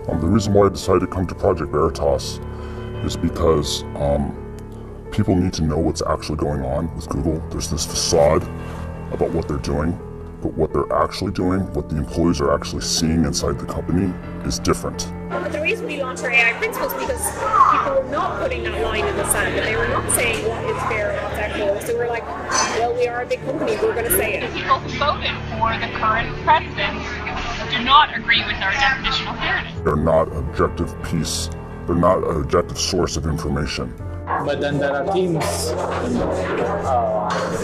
The reason why I decided to come to Project Veritas is because people need to know what's actually going on with Google. There's this facade about what they're doing, but what they're actually doing, what the employees are actually seeing inside the company is different. But the reason we launched our AI principles is because people were not putting that line in the sand, and they were not saying what is fair and what's equitable. So we're like, well, we are a big company, we're going to say it. People who voted for the current president do not agree with our definition of fairness. They're not an objective piece, they're not an objective source of information. But then there are teams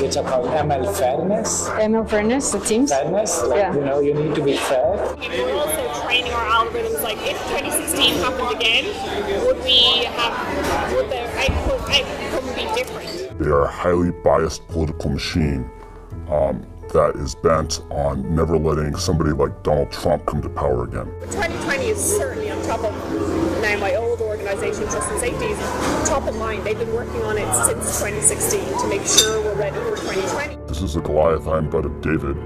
which are called ML fairness. ML fairness, the teams? Fairness, like, yeah. You know, you need to be fair. We're also training our algorithms, like if 2016 happened again, would the outcome be different? They are a highly biased political machine that is bent on never letting somebody like Donald Trump come to power again. 2020 is certainly on top of now my old organization, Trust and Safety, is top of mind. They've been working on it since 2016 to make sure we're ready for 2020. This is a Goliath I'm but of David,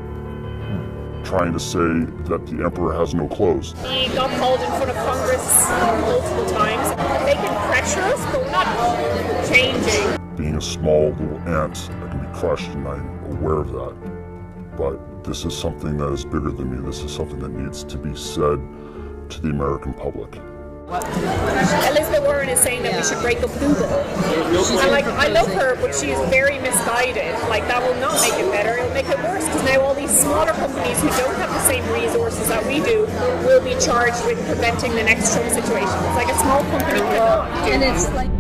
trying to say that the emperor has no clothes. He got called in front of Congress multiple times. They can pressure us, but we're not changing. Being a small little ant, I can be crushed, and I'm aware of that. But this is something that is bigger than me. This is something that needs to be said to the American public. Elizabeth Warren is saying that we should break up Google. And like, I love her, but she's very misguided. Like, that will not make it better, it'll make it worse, because now all these smaller companies who don't have the same resources that we do will be charged with preventing the next Trump situation. It's like a small company cannot do. And it's like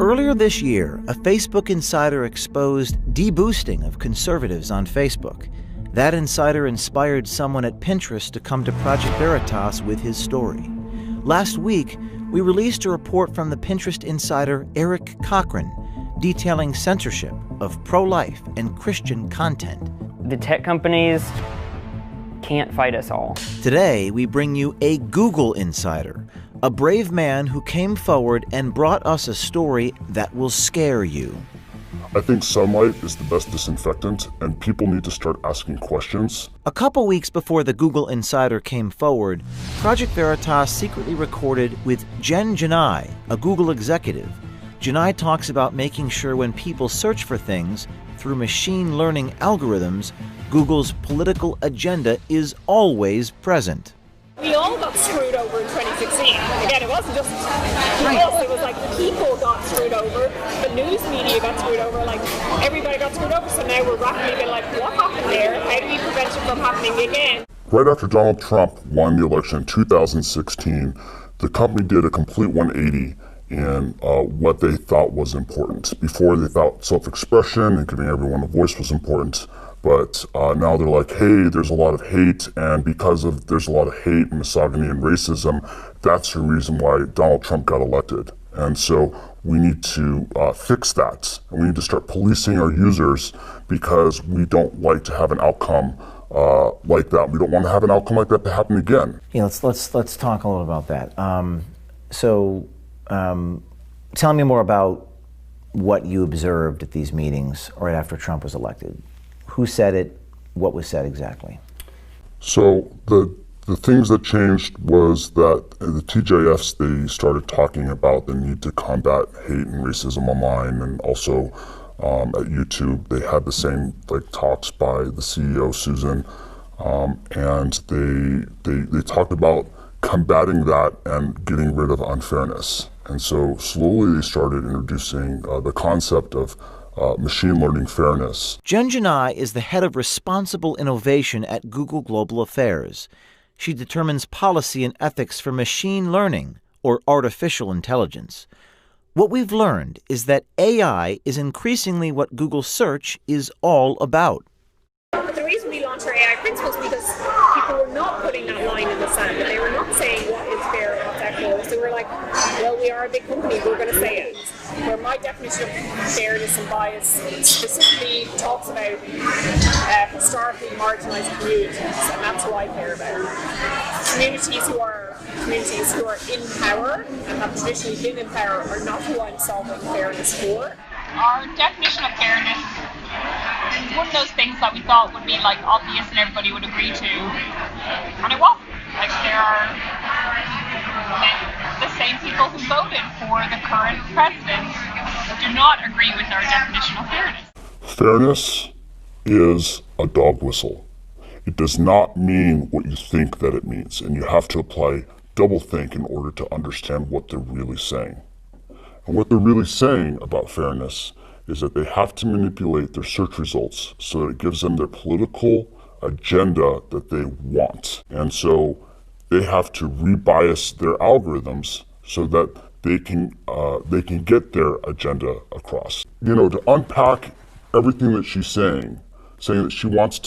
Earlier this year, a Facebook insider exposed deboosting of conservatives on Facebook. That insider inspired someone at Pinterest to come to Project Veritas with his story. Last week, we released a report from the Pinterest insider Eric Cochran detailing censorship of pro-life and Christian content. The tech companies can't fight us all. Today, we bring you a Google insider, a brave man who came forward and brought us a story that will scare you. I think sunlight is the best disinfectant, and people need to start asking questions. A couple weeks before the Google insider came forward, Project Veritas secretly recorded with Jen Janai, a Google executive. Janai talks about making sure when people search for things through machine learning algorithms, Google's political agenda is always present. We all got screwed over in 2016. Again, it wasn't just us, it was like people got screwed over, the news media got screwed over, like everybody got screwed over. So now we're rapidly being like, what happened there? How do we prevent it from happening again? Right after Donald Trump won the election in 2016, the company did a complete 180 in what they thought was important. Before, they thought self-expression and giving everyone a voice was important. But now they're like, hey, there's a lot of hate, and because of there's a lot of hate, misogyny, and racism, that's the reason why Donald Trump got elected. And so we need to fix that. And we need to start policing our users because we don't like to have an outcome like that. We don't want to have an outcome like that to happen again. Yeah, let's talk a little about that. Tell me more about what you observed at these meetings right after Trump was elected. Who said it? What was said exactly? So the things that changed was that the TJFs, they started talking about the need to combat hate and racism online, and also at YouTube they had the same talks by the CEO Susan, and they talked about combating that and getting rid of unfairness. And so slowly they started introducing the concept of machine learning fairness. Jen Janai is the head of responsible innovation at Google Global Affairs. She determines policy and ethics for machine learning, or artificial intelligence. What we've learned is that AI is increasingly what Google Search is all about. But the reason we launched our AI principles is because people were not putting that line in the sand, and they were not saying what is fair and what's equitable. So we're like, well, we are a big company, we're going to say it. Where my definition of fairness and bias specifically talks about historically marginalised communities, and that's who I care about. Communities who are in power and have traditionally been in power are not who I'm solving fairness for. Our definition of fairness is one of those things that we thought would be like obvious and everybody would agree to, and it wasn't. Like there are the same people who voted for the current president do not agree with our definition of fairness. Fairness is a dog whistle. It does not mean what you think that it means, and you have to apply doublethink in order to understand what they're really saying. And what they're really saying about fairness is that they have to manipulate their search results so that it gives them their political agenda that they want. And so they have to rebias their algorithms so that they can get their agenda across. You know, to unpack everything that she's saying that she wants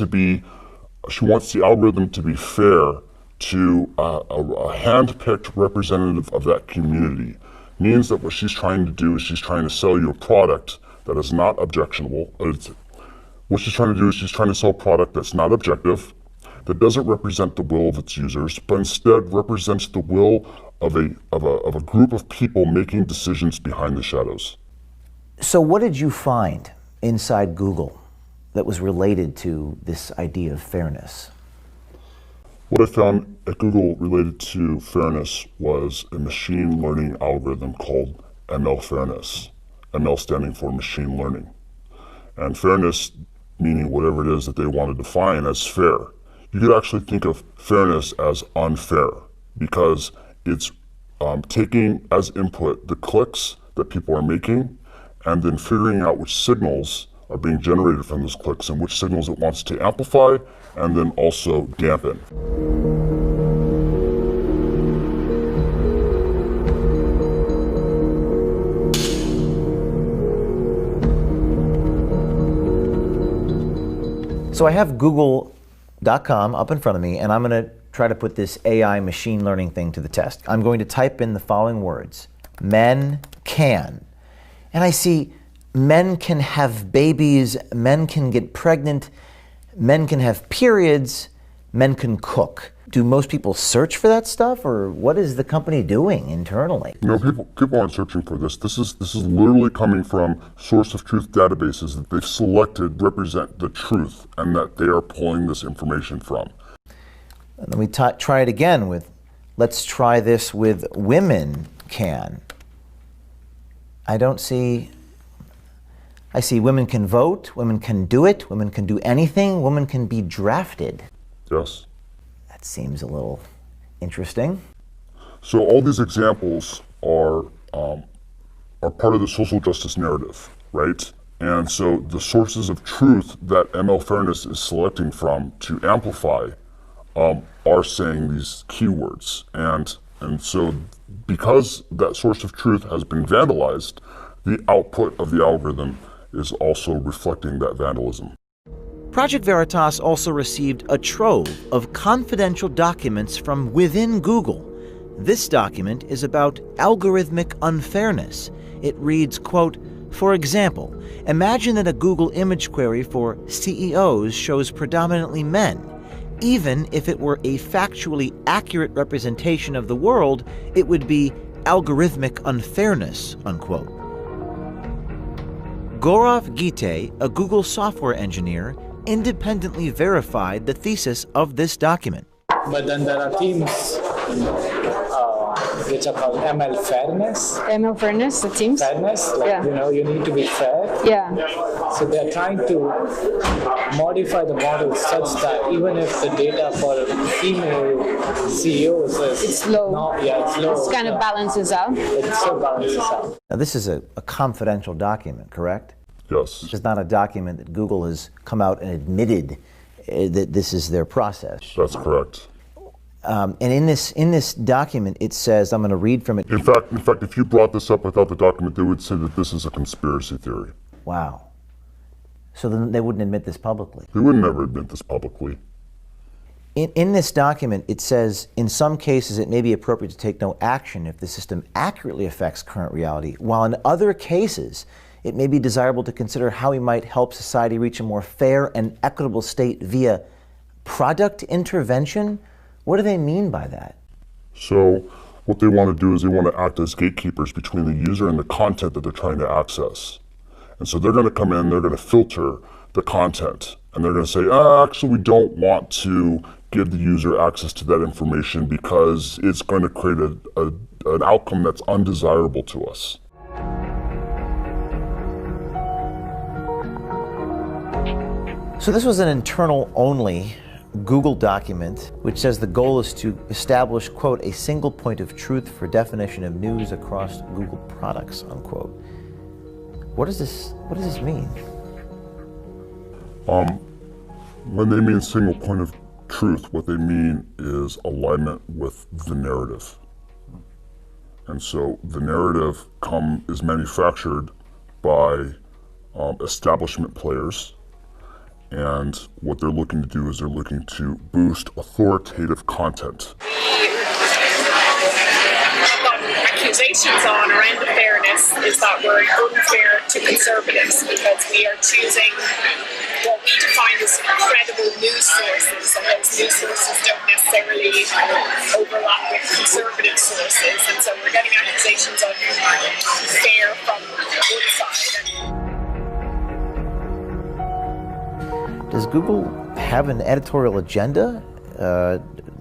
the algorithm to be fair to a hand-picked representative of that community means that what she's trying to do is she's trying to sell you a product that is not objectionable. What she's trying to do is she's trying to sell a product that's not objective, that doesn't represent the will of its users, but instead represents the will of a group of people making decisions behind the shadows. So what did you find inside Google that was related to this idea of fairness? What I found at Google related to fairness was a machine learning algorithm called ML Fairness. ML standing for machine learning. And fairness meaning whatever it is that they want to define as fair. You could actually think of fairness as unfair because it's taking as input the clicks that people are making and then figuring out which signals are being generated from those clicks and which signals it wants to amplify and then also dampen. So I have Google.com up in front of me, and I'm going to try to put this AI machine learning thing to the test. I'm going to type in the following words: men can. And I see men can have babies, men can get pregnant, men can have periods, men can cook. Do most people search for that stuff, or what is the company doing internally? You know, people aren't searching for this. This is literally coming from source of truth databases that they've selected represent the truth and that they are pulling this information from. And then we try it again with, let's try this with women can. I see women can vote, women can do it, women can do anything, women can be drafted. Yes. That seems a little interesting. So all these examples are part of the social justice narrative, right? And so the sources of truth that ML Fairness is selecting from to amplify are saying these keywords. And so because that source of truth has been vandalized, the output of the algorithm is also reflecting that vandalism. Project Veritas also received a trove of confidential documents from within Google. This document is about algorithmic unfairness. It reads, quote, "For example, imagine that a Google image query for CEOs shows predominantly men. Even if it were a factually accurate representation of the world, it would be algorithmic unfairness," unquote. Gaurav Gite, a Google software engineer, independently verified the thesis of this document. But then there are teams which are called ML Fairness. ML Fairness, the teams? Fairness, like, Yeah. you need to be fair. Yeah. So they're trying to modify the model such that even if the data for female CEOs is It's low. It's low. It kind of balances out. It still balances out. Now, this is a confidential document, correct? Yes. This is not a document that Google has come out and admitted that this is their process. That's correct. And in this document, it says, I'm going to read from it. In fact, if you brought this up without the document, they would say that this is a conspiracy theory. Wow. So then they wouldn't admit this publicly. They would never admit this publicly. In this document, it says, in some cases, it may be appropriate to take no action if the system accurately affects current reality, while in other cases, it may be desirable to consider how we might help society reach a more fair and equitable state via product intervention. What do they mean by that? So what they want to do is they want to act as gatekeepers between the user and the content that they're trying to access. And so they're going to come in, they're going to filter the content, and they're going to say, actually, we don't want to give the user access to that information because it's going to create an outcome that's undesirable to us. So this was an internal-only Google document which says the goal is to establish, quote, a single point of truth for definition of news across Google products, unquote. What does this mean? When they mean single point of truth, what they mean is alignment with the narrative. And so the narrative is manufactured by establishment players. And what they're looking to do is they're looking to boost authoritative content. Accusations on around the fairness is that we're unfair to conservatives because we are choosing what we define as credible news sources, and those news sources don't necessarily overlap with conservative sources, and so we're getting accusations of fair from one side. Does Google have an editorial agenda?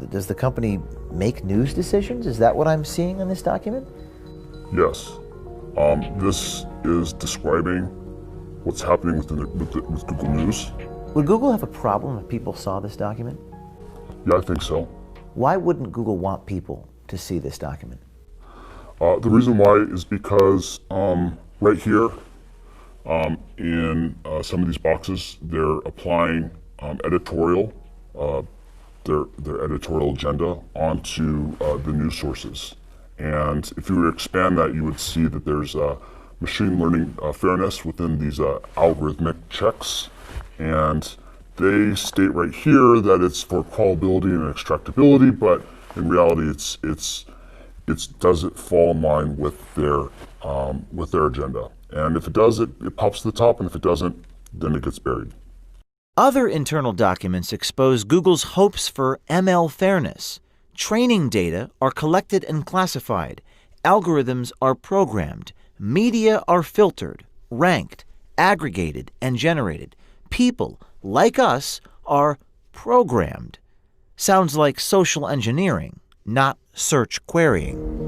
Does the company make news decisions? Is that what I'm seeing in this document? Yes. This is describing what's happening with Google News. Would Google have a problem if people saw this document? Yeah, I think so. Why wouldn't Google want people to see this document? The reason why is because right here in some of these boxes, they're applying editorial, their editorial agenda onto the news sources. And if you were to expand that, you would see that there's machine learning fairness within these algorithmic checks. And they state right here that it's for crawlability and extractability, but in reality, it doesn't fall in line with their agenda. And if it does, it pops to the top, and if it doesn't, then it gets buried. Other internal documents expose Google's hopes for ML fairness. Training data are collected and classified. Algorithms are programmed. Media are filtered, ranked, aggregated, and generated. People, like us, are programmed. Sounds like social engineering, not search querying.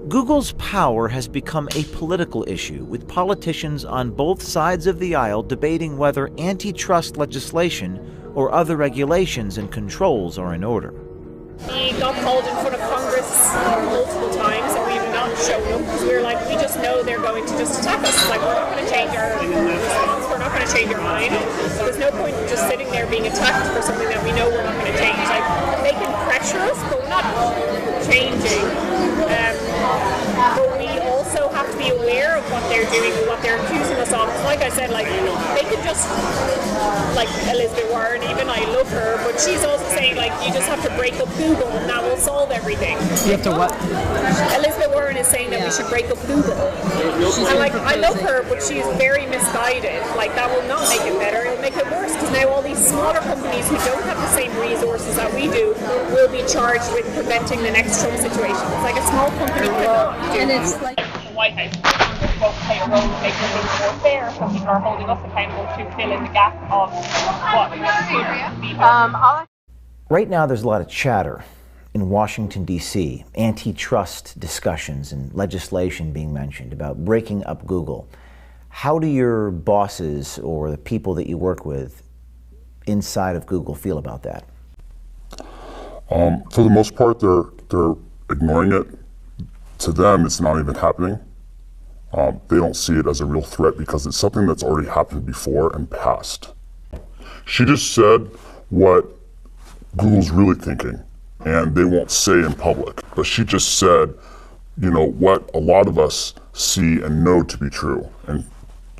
Google's power has become a political issue, with politicians on both sides of the aisle debating whether antitrust legislation or other regulations and controls are in order. We got called in front of Congress multiple times and we've not shown up because we were like, we just know they're going to just attack us. Like, we're not going to change our response, we're not going to change our mind. There's no point in just sitting there being attacked for something that we know we're not going to change. Like, they can pressure us, but we're not changing. But we also have to be aware of what they're doing and what they're accusing us of. Like I said, like, they could just, like Elizabeth Warren, even I love her, but she's also saying, like, you just have to break up Google and that will solve everything. You have to what? Elizabeth Warren is saying that we should break up Google. And, like, I love her, but she's very misguided. Like, that will not make it better, it'll make it worse, because now all these smaller companies who don't have the same resources that we do will be charged with preventing the next Trump situation. It's like a small company cannot do. And it's like The White House won't play a role in making things more fair, so people are holding us accountable to fill in the gap of what should be done. Right now, there's a lot of chatter in Washington, D.C., antitrust discussions and legislation being mentioned about breaking up Google. How do your bosses or the people that you work with inside of Google feel about that? For the most part, they're ignoring it. To them, it's not even happening. They don't see it as a real threat because it's something that's already happened before and passed. She just said what Google's really thinking, and they won't say in public. But she just said, you know, what a lot of us see and know to be true. And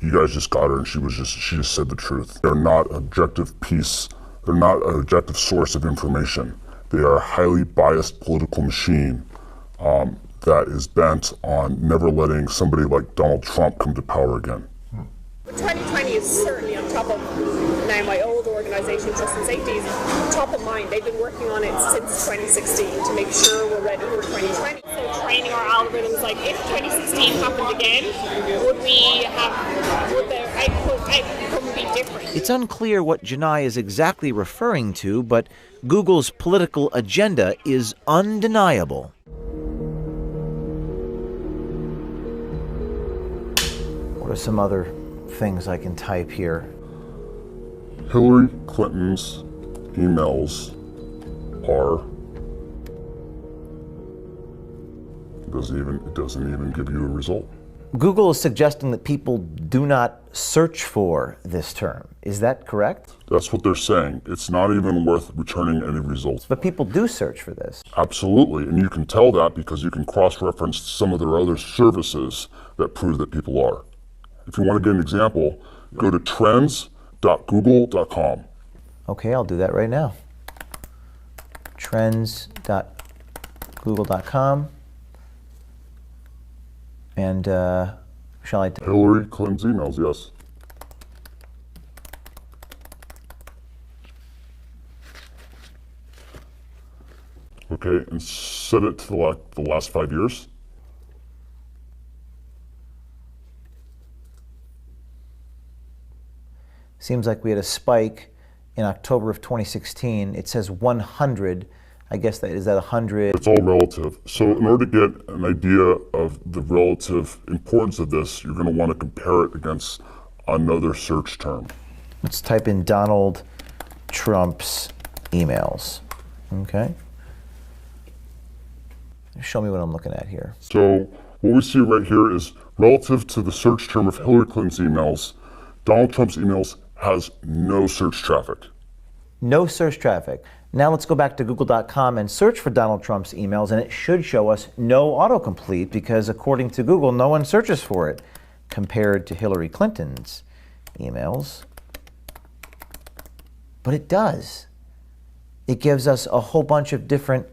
you guys just got her, and she just said the truth. They're not an objective piece. They're not an objective source of information. They are a highly biased political machine that is bent on never letting somebody like Donald Trump come to power again. 2020 is certainly on top of now my old organisation, Trust and Safety, is top of mind. They've been working on it since 2016 to make sure we're ready for 2020. So training our algorithms, like if 2016 happened again, would their outcome be different? It's unclear what Janai is exactly referring to, but Google's political agenda is undeniable. What are some other things I can type here? Hillary Clinton's emails are, it doesn't even give you a result. Google is suggesting that people do not search for this term. Is that correct? That's what they're saying. It's not even worth returning any results. But people do search for this. Absolutely, and you can tell that because you can cross-reference some of their other services that prove that people are. If you want to get an example, go to trends.google.com. Okay, I'll do that right now. Trends.google.com. And shall I? Hillary Clinton's emails, yes. Okay, and set it to the last 5 years. Seems like we had a spike in October of 2016. It says 100. I guess is that 100? It's all relative. So in order to get an idea of the relative importance of this, you're going to want to compare it against another search term. Let's type in Donald Trump's emails. Okay. Show me what I'm looking at here. So what we see right here is relative to the search term of Hillary Clinton's emails, Donald Trump's emails has no search traffic. No search traffic. Now let's go back to google.com and search for Donald Trump's emails, and it should show us no autocomplete because according to Google, no one searches for it compared to Hillary Clinton's emails. But it does. It gives us a whole bunch of different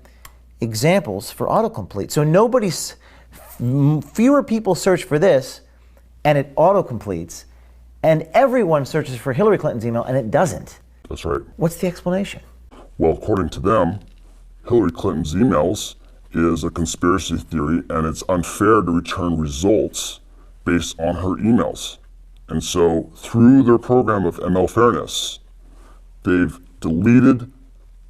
examples for autocomplete. So fewer people search for this and it autocompletes, and everyone searches for Hillary Clinton's email and it doesn't. That's right. What's the explanation? Well, according to them, Hillary Clinton's emails is a conspiracy theory and it's unfair to return results based on her emails. And so through their program of ML Fairness, they've deleted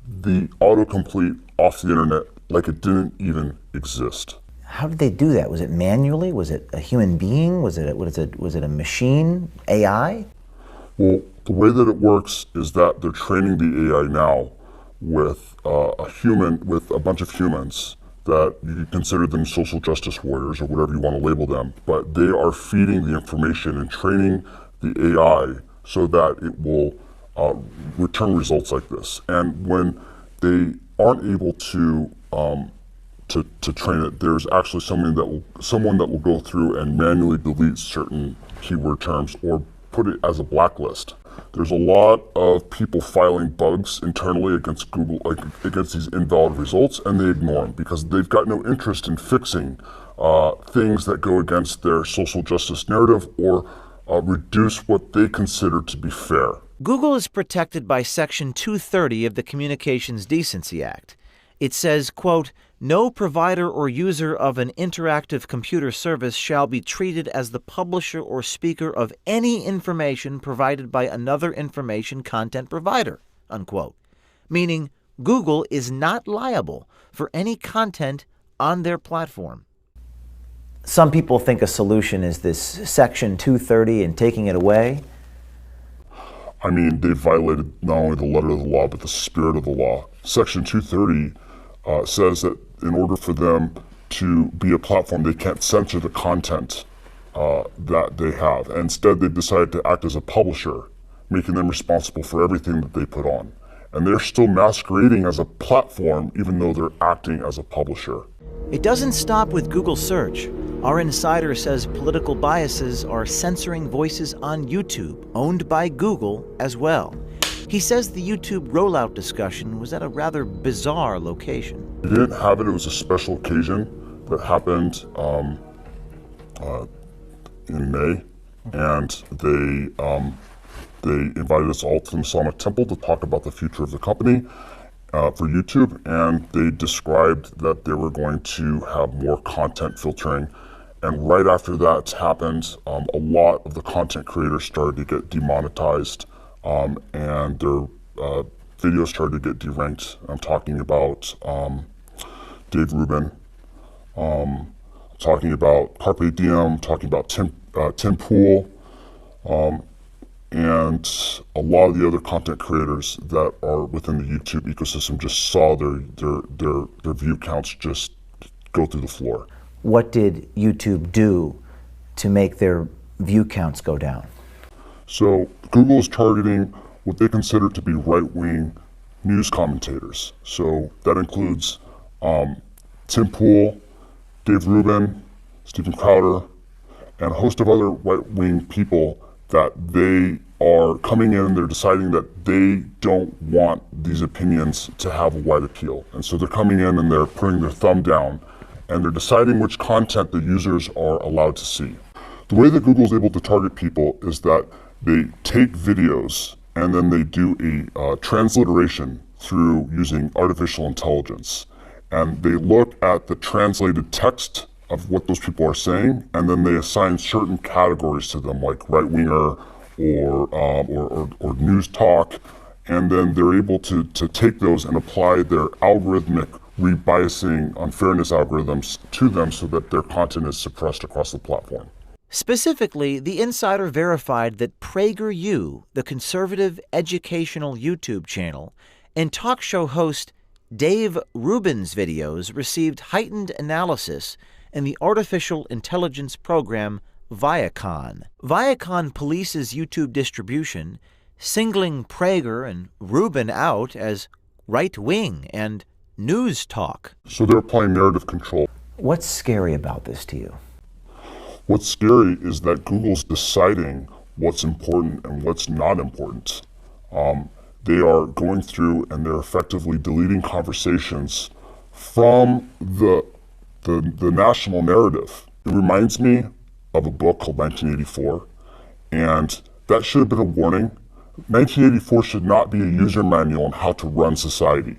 the autocomplete off the internet like it didn't even exist. How did they do that? Was it manually? Was it a human being? Was it a machine? AI? Well, the way that it works is that they're training the AI now with a bunch of humans that you could consider them social justice warriors or whatever you want to label them, but they are feeding the information and training the AI so that it will return results like this. And when they aren't able to train it, there's actually someone that will go through and manually delete certain keyword terms or put it as a blacklist. There's a lot of people filing bugs internally against Google, against these invalid results, and they ignore them because they've got no interest in fixing things that go against their social justice narrative or reduce what they consider to be fair. Google is protected by Section 230 of the Communications Decency Act. It says, quote, "No provider or user of an interactive computer service shall be treated as the publisher or speaker of any information provided by another information content provider," unquote. Meaning Google is not liable for any content on their platform. Some people think a solution is this Section 230 and taking it away. I mean, they violated not only the letter of the law, but the spirit of the law. Section 230 says that in order for them to be a platform, they can't censor the content that they have. And instead, they've decided to act as a publisher, making them responsible for everything that they put on. And they're still masquerading as a platform, even though they're acting as a publisher. It doesn't stop with Google search. Our insider says political biases are censoring voices on YouTube, owned by Google as well. He says the YouTube rollout discussion was at a rather bizarre location. We didn't have it. It was a special occasion that happened in May, and they invited us all to the Masonic Temple to talk about the future of the company for YouTube, and they described that they were going to have more content filtering. And right after that happened, a lot of the content creators started to get demonetized, and their videos started to get deranked. I'm talking about Dave Rubin, talking about Carpe Diem, talking about Tim Pool, and a lot of the other content creators that are within the YouTube ecosystem just saw their view counts just go through the floor. What did YouTube do to make their view counts go down? So Google is targeting what they consider to be right-wing news commentators. So that includes Tim Pool, Dave Rubin, Stephen Crowder, and a host of other right-wing people that they are coming in and they're deciding that they don't want these opinions to have a wide appeal. And so they're coming in and they're putting their thumb down and they're deciding which content the users are allowed to see. The way that Google's able to target people is that they take videos and then they do a transliteration through using artificial intelligence. And they look at the translated text of what those people are saying, and then they assign certain categories to them, like right-winger or news talk, and then they're able to take those and apply their algorithmic rebiasing unfairness algorithms to them so that their content is suppressed across the platform. Specifically, the insider verified that PragerU, the conservative educational YouTube channel, and talk show host Dave Rubin's videos received heightened analysis in the artificial intelligence program Viacom. Viacom polices YouTube distribution, singling Prager and Rubin out as right-wing and news talk. So they're applying narrative control. What's scary about this to you? What's scary is that Google's deciding what's important and what's not important. They are going through and they're effectively deleting conversations from the national narrative. It reminds me of a book called 1984, and that should have been a warning. 1984 should not be a user manual on how to run society.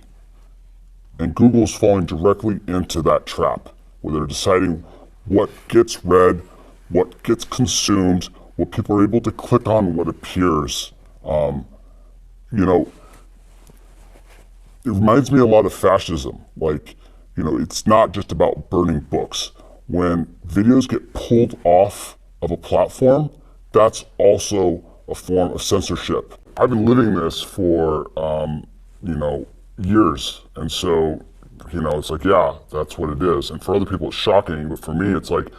And Google's falling directly into that trap, where they're deciding what gets read, what gets consumed, what people are able to click on, what appears. It reminds me a lot of fascism. It's not just about burning books. When videos get pulled off of a platform, that's also a form of censorship. I've been living this for, years. And so, it's like, yeah, that's what it is. And for other people, it's shocking. But for me, it's like,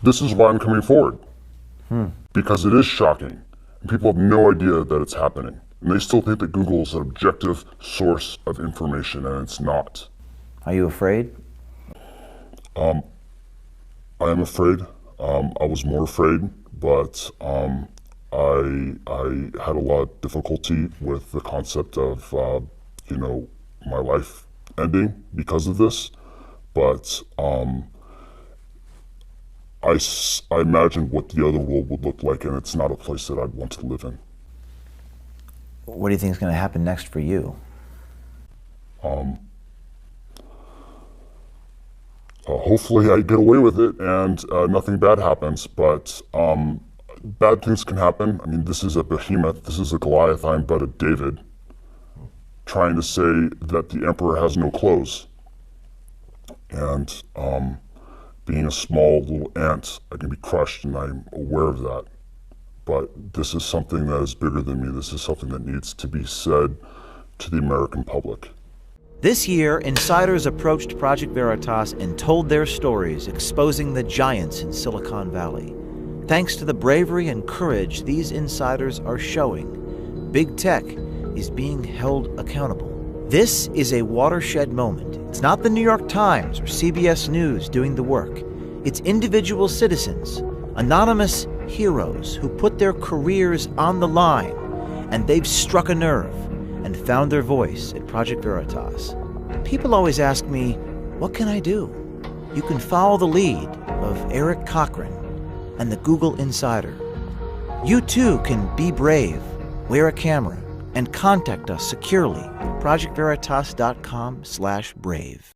this is why I'm coming forward. Because it is shocking. And people have no idea that it's happening. And they still think that Google is an objective source of information, and it's not. Are you afraid? I am afraid. I was more afraid, but I had a lot of difficulty with the concept of, my life ending because of this. But I imagined what the other world would look like, and it's not a place that I'd want to live in. What do you think is going to happen next for you? Hopefully I get away with it and nothing bad happens, but bad things can happen. I mean, this is a behemoth, this is a Goliath, I'm but a David, trying to say that the emperor has no clothes. And being a small little ant, I can be crushed, and I'm aware of that. But this is something that is bigger than me. This is something that needs to be said to the American public. This year, insiders approached Project Veritas and told their stories, exposing the giants in Silicon Valley. Thanks to the bravery and courage these insiders are showing, big tech is being held accountable. This is a watershed moment. It's not the New York Times or CBS News doing the work. It's individual citizens, anonymous heroes who put their careers on the line and they've struck a nerve and found their voice at Project Veritas. People always ask me, what can I do? You can follow the lead of Eric Cochran and the Google Insider. You too can be brave, wear a camera, and contact us securely at projectveritas.com/brave.